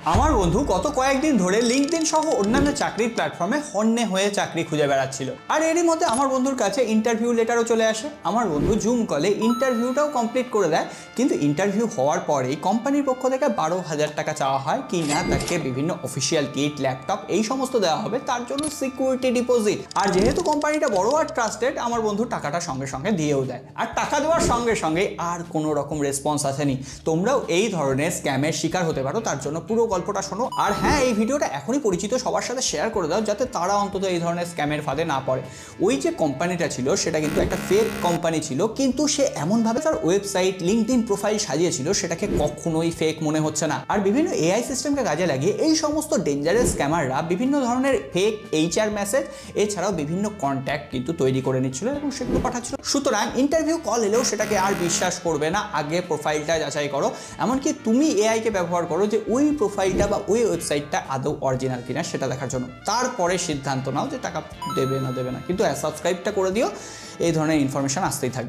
আমার বন্ধু গত কয়েকদিন ধরে লিঙ্কডইন সহ অন্যান্য চাকরির প্ল্যাটফর্মে হন্যে হয়ে চাকরি খুঁজে বেড়াচ্ছিল। আর এরই মধ্যে আমার বন্ধুর কাছে ইন্টারভিউ লেটারও চলে আসে। আমার বন্ধু জুম কলে ইন্টারভিউটাও কমপ্লিট করে দেয়, কিন্তু ইন্টারভিউ হওয়ার পরেই কোম্পানির পক্ষ থেকে 12,000 টাকা চাওয়া হয় কি না তাকে বিভিন্ন অফিসিয়াল কিট, ল্যাপটপ এই সমস্ত দেওয়া হবে, তার জন্য সিকিউরিটি ডিপোজিট। আর যেহেতু কোম্পানিটা বড় আর ট্রাস্টেড, আমার বন্ধু টাকাটা সঙ্গে সঙ্গে দিয়েও দেয়। আর টাকা দেওয়ার সঙ্গে সঙ্গে আর কোনো রকম রেসপন্স আসেনি। তোমরাও এই ধরনের স্ক্যামের শিকার হতে পারো, তার জন্য পুরো গল্পটা শোনো। আর হ্যাঁ, এই ভিডিওটা এখনই পরিচিত সবার সাথে শেয়ার করে দাও, যাতে তারা অন্তত এই ধরনের স্ক্যামের ফাঁদে না পড়ে। ওই যে কোম্পানিটা ছিল সেটা কিন্তু একটা ফেক কোম্পানি ছিল, কিন্তু সে এমনভাবে তার ওয়েবসাইট, লিঙ্কডইন প্রোফাইল সাজিয়েছিল সেটাকে কখনোই ফেক মনে হচ্ছে না। আর বিভিন্ন এআই সিস্টেমকে কাজে লাগিয়ে এই সমস্ত ডেঞ্জারাস স্ক্যামাররা বিভিন্ন ধরনের ফেক এইচআর মেসেজ এছাড়াও বিভিন্ন কন্ট্যাক্ট কিন্তু তৈরি করে নিচ্ছিল এবং সেগুলো পাঠাচ্ছিল। সুতরাং ইন্টারভিউ কল এলেও সেটাকে আর বিশ্বাস করবে না, আগে প্রোফাইলটা যাচাই করো। এমনকি তুমি এআইকে ব্যবহার করো যে ওই প্রোফাইলটা বা ওই ওয়েবসাইটটা আদৌ অরিজিনাল কিনা সেটা দেখার জন্য। তারপরে সিদ্ধান্ত নাও যে টাকা দেবে না দেবে না, কিন্তু সাবস্ক্রাইবটা করে দিও, এই ধরনের ইনফরমেশন আসতেই থাকবে।